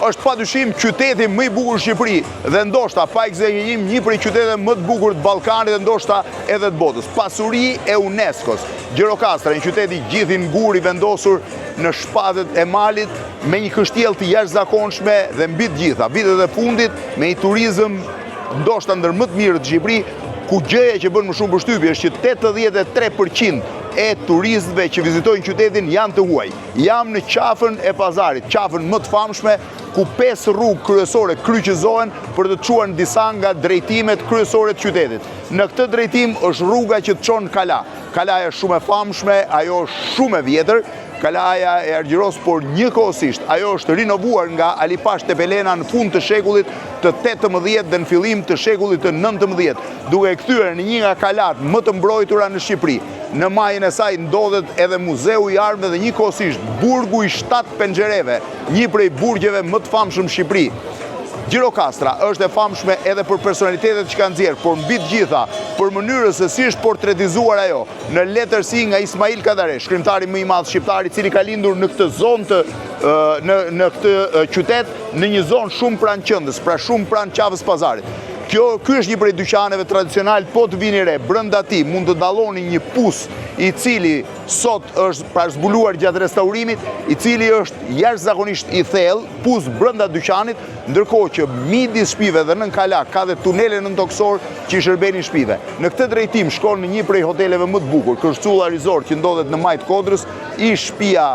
është padyshim qyteti më i bukur në Shqipëri dhe ndoshta pa egzagerim një prej qyteteve më të bukur të Ballkanit dhe ndoshta edhe të botës. Pasuri e UNESCO-s. Gjirokastra, një qytet i gjithë i ngur i vendosur në shpatët e malit me një kështjellë të jashtëzakonshme dhe mbi të gjitha, vitet e fundit me një turizëm ndoshta ndër më të mirë të Shqipëri, ku gjëja që bën më shumë përshtypje është që 83% e turistëve që vizitojnë qytetin janë të huaj. Jam në qafën e pazarit, qafën më të famshme, ku 5 rrugë kryesore kryqëzohen për të çuar në disa nga drejtimet kryesore të qytetit. Në këtë drejtim është rruga që të çon Kala. Kalaja është shumë e famshme, ajo është shumë e vjetër. Kalaja e Argjiros, por njëkohësisht ajo është rinovuar nga Ali Pash Tepelena në fund të shekullit të 18 dhe në fillim të shekullit të 19, duke kthyer në një nga kalat më të mbrojtura në Shqipëri. Në majën e saj ndodhet edhe Muzeu i Armëve dhe njëkohësisht burgu i 7 penxhereve, një prej burgjeve më të famshëm në Shqipëri. Gjirokastra është e famshme edhe për personalitetet që kanë nxjerrë, por mbi të gjitha për mënyrën se si është portretizuar ajo në letërsi nga Ismail Kadare, shkrimtari më i madh shqiptar i cili ka lindur në këtë zonë në këtë qytet, në një zonë shumë pranë qendrës, pra shumë pranë qafës pazarit. Ky është një prej dyqaneve tradicional, po të vini re, brenda tij mund të dalloni një pus i cili sot është pra zbuluar gjatë restaurimit, i cili është jashtëzakonisht i thellë, pus brenda dyqanit, ndërkohë që midis shtëpive dhe nën kala ka dhe tunele nëntoksor që i shërbenin shtëpive. Në këtë drejtim shkon në një prej hoteleve më të bukur, Kërçulla Resort, që ndodhet në majtë Kodrës, i shtëpia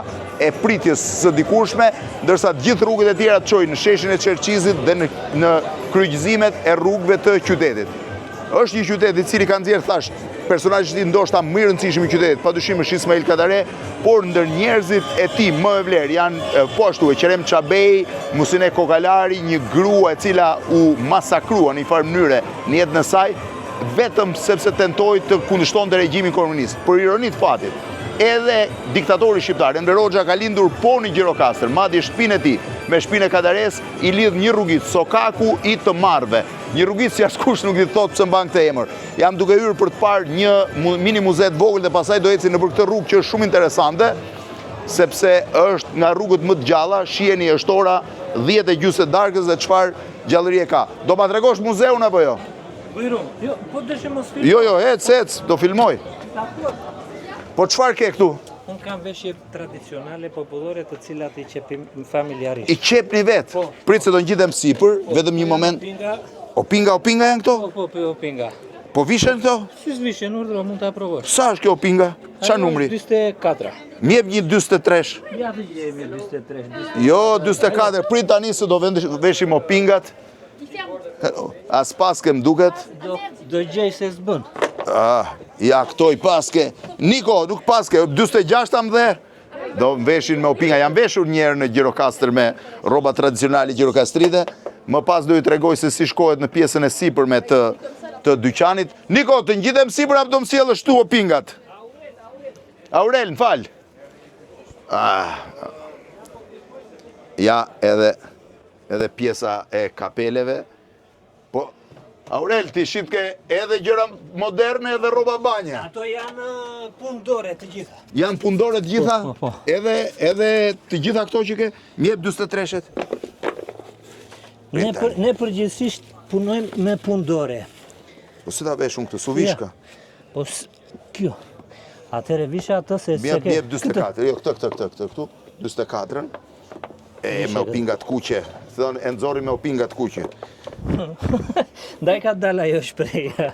e pritjes së dikurshme, ndërsa të gjithë rrugët e tjera të çojnë në sheshin e Çerçizit dhe në kryqëzimet e rrugëve të qytetit. Është një qytet i cili ka nxjerrë thash personazhet i ndoshta më i rëndësishëm i qytetit, padyshim është Ismail Kadare, por ndër njerëzit e tij më e vlerë janë po ashtu Qerem Çabej, Musine Kokalari, një grua e cila u masakrua në një farë mënyre në jetën e saj, vetëm sepse tentoi të kundërshtonte regjimin komunist. Për ironi të fatit, edhe diktatori shqiptar Enver Hoxha ka lindur po në Gjirokastër, madje shtëpinë e tij me shtëpinë e Kadares i lidh një rrugit, Sokaku i të Marrëve. Një rrugit si askush nuk i thot pse mban këtë emër. Jam duke hyrë për të parë një mini muze të vogël dhe pastaj do eci nëpër këtë rrugë që është shumë interesante, sepse është nga rrugët më të gjalla, shiheni është ora 10:30 e darkës dhe çfarë gjallërie ka. Do ma tregosh muzeun apo jo? Jo, po dëshim mos filmoj. Jo, ec, do filmoj. Po çfarë ke këtu? Unë kam veshje tradicionale popullore të cilat i qepim familjarisht. I qepni vetë? Po. Prit se do ngjitem sipër, vetëm një moment. Opinga janë këto? Po, opinga. Po vishen këto? Si s'vishen, urdhro, mund ta provosh. Sa është kjo opinga? Qa numri? 24. Mjep një 43. Ja të gjemi 23. Jo, 44. Prit tani se do veshim opingat. As paske m'duket. Do gjej se s'bën. Ja, këto i paske. Niko, nuk paske, 46 am dhe. Do veshin me opinga. Jam veshur njerë në Gjirokastër me roba tradicionali Gjirokastrite. Më pas do i tregoj se si shkohet në pjesën e sipër me të dyqanit. Niko, të ngjitem sipër apo do më sjellësh tu opingat? Aurel, m'fal. Ja, edhe pjesa e kapeleve. Po, Aurel, ti shit ke edhe gjëra moderne edhe rroba banja. Ato janë pundore të gjitha. Janë pundore të gjitha? Po. Edhe të gjitha këto që ke? Mjep 43-shet? Ne përgjithsisht punojmë me pundore. Po si ta vesh unë këtë, su vishka? Po kjo. Atëre visha atë se ke... Mjep 24, jo këtë, këtu, 24-ën. Me opingat kuqe. Thënë, e nëzori me opingat kuqe. Ndaj ka dala jo shpreja.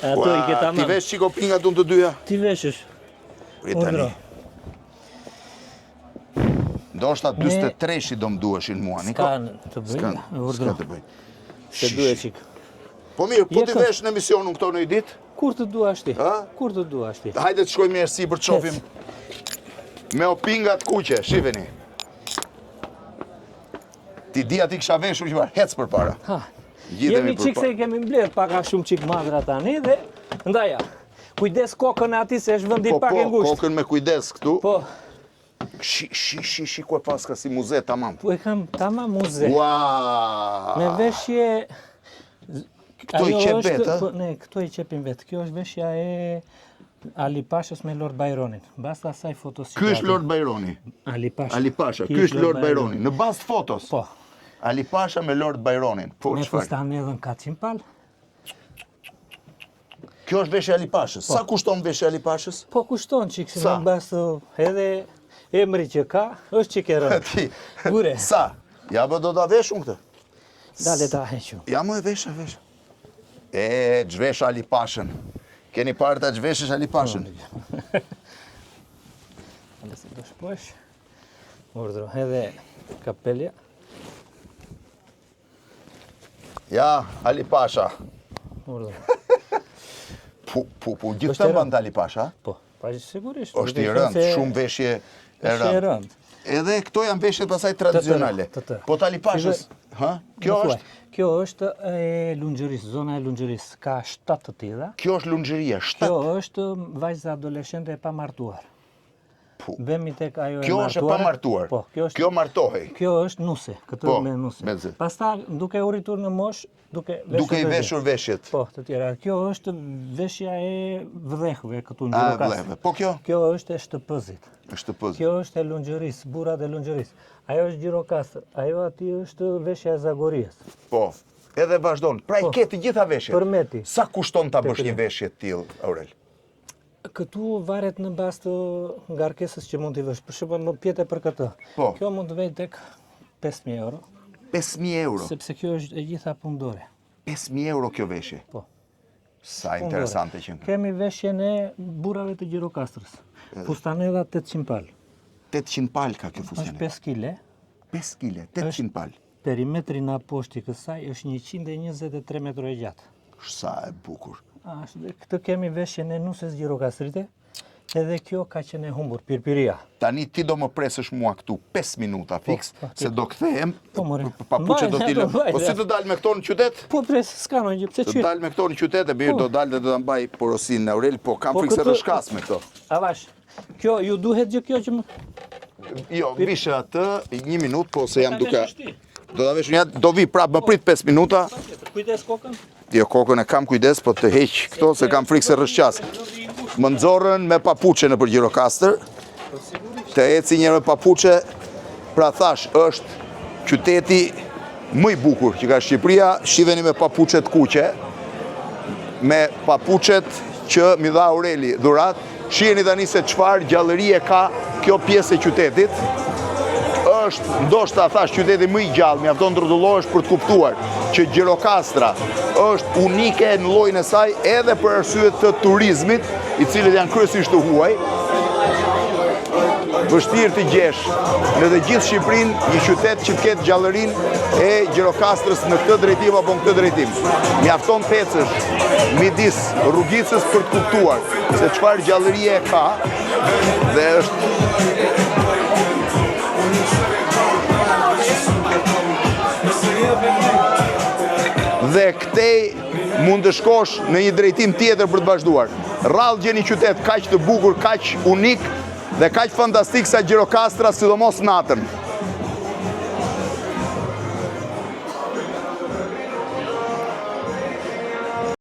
Ato i ke tamam. Ti vesh qiko opingat unë të dyja? Ti veshësh. Pritani. Do është atë 23-shi do më duheshin mua, Niko? Ska të bëjnë. Ska të bëjnë. Se duhe qik. Po mirë, po ti vesh në emisionin këto në i dit? Kur të duash ti? Kur të duash ti? Hajde të shkojmë mirë si për të qofim. Me opingat kuqe, shifeni. Ti di ati kësha veshur që parë, hec për para. Jemi qik se i kemi mbledh paka shumë qik madra tani dhe ndaja. Kujdes kokën e ati se është vëndi pak e ngusht. Po, kokën me kujdes këtu. Po. Shi ku e paska si muze, tamam. Po e kam tamam muze. Ua! Me veshje... Këto i qep vetë, Ne, këto i qepim vetë. Kjo është veshja e Ali Pashës me Lord Byronin. Basta asaj fotos. Ky është Lord Byroni. Ali Pasha. Ali Pasha, ky është Lord Byroni. Në bazë fotos. Po. Ali Pasha me Lord Byronin. Po Me çfarë? fustan edhe në 400 palë. Kjo është veshja e Ali Pashës. Sa kushton veshja e Ali Pashës? Po kushton çik se Sa? në bazë edhe emri që ka, është çik e rëndë. Ti. Gure. Sa? Ja bë do ta vesh unë këtë. Dale ta hequ. Ja më e vesha. Gjvesh Ali Pashën. Keni parë ta gjveshësh Ali Pashën? Dhe se do shposh. Urdhro, edhe kapelja. Ja, Ali Pasha. Urdhro. Po, gjithë të mban Ali Pasha? Po, pa sigurisht. Është i rëndë, shumë veshje e Është e rëndë. rëndë. Edhe këto janë veshjet pasaj tradicionale. Të. Po të Ali Pashës, kjo Më thuaj, është? Kjo është e lunxherisë, zona e lunxherisë. Ka 7 të tilla. Kjo është lunxheria, Kjo është vajza adoleshente e pamartuar. Po. Bemi tek ajo e Kjo është e pamartuar. Po, Kjo martohej. Kjo është nuse, këtë Po, me nuse. me zë. Pastaj duke u rritur në mosh, duke Duke i veshur veshjet. Po, të tjera. Kjo është veshja e vdhekëve këtu në A, Gjirokastër. vleve. Po kjo? Kjo është e shtëpëzit. Është pëzë. Kjo është e lunxherisë, burrat e lunxherisë. Ajo është Gjirokastër. Ajo aty është veshja e Zagorisë. Po, edhe vazhdon. Pra i ke të gjitha veshjet. Për meti. Sa kushton ta bësh një veshje tillë, Aurel? Këtu varet në bazë të ngarkesës që mund t'i vësh. Për shembull, më pjete për këtë. Po. Kjo mund të vej tek 5.000 euro, 5.000 euro. sepse kjo është e gjitha pundore. 5.000 euro kjo veshje. Po. Sa interesante që në. Kemi veshjen e burrave të Gjirokastrës. Fustanella 800 palë. 800 pal ka kjo Është fustane. 5 kg. 5 kg, 800 pal. Perimetri nga poshti kësaj është 123 metra e gjatë. Sa e bukur. Dhe këtë kemi veshjen e nusës Gjirokastërite, edhe kjo ka qenë e humbur, pirpiria. Tani ti do më presësh mua këtu 5 minuta fix, po, se do kthehem, Po, more. papuqe do t'i lëm. Mbaj, Po si të dal me këto në qytet? Po pres, s'ka në gjë, pse Të qytë? dal me këto në qytet, e birë do dal dhe do ta mbaj porosin në Aurel, po kam Po, frikë se këtë- rëshkas me këto. Avash, kjo, ju duhet gjë kjo që më... Jo, vishe atë, 1 minutë, po se jam Ta duke... vesh ti. Do ta vesh një, do vi prapë, më prit 5 minuta. Kujdes kokën. Jo, kokën e kam kujdes, po të heq këto, se kam frikë se rëshqas. Më nxorrën me papuqe në për Gjirokastër, të eci një me papuqe, pra thash, është qyteti më i bukur që ka Shqipëria, shiveni me papuqet kuqe, me papuqet që mi dha Aureli dhurat, shiheni tani se çfarë gjallërie ka kjo pjesë e qytetit, është ndoshta thash qyteti më i gjallë, mjafton të rrotullohesh për të kuptuar që Gjirokastra është unike në llojin e saj edhe për arsye të turizmit, i cilët janë kryesisht të huaj. Vështirë të gjesh në të gjithë Shqipërinë një qytet që të ketë gjallërinë e Gjirokastrës në këtë drejtim apo në këtë drejtim. Mjafton të ecësh midis rrugicës për të kuptuar se çfarë gjallërie ka dhe është dhe këtej mund të shkosh në një drejtim tjetër për të vazhduar. Rrallë gjeni qytet kaq të bukur, kaq unik dhe kaq fantastik sa Gjirokastra, sidomos natën.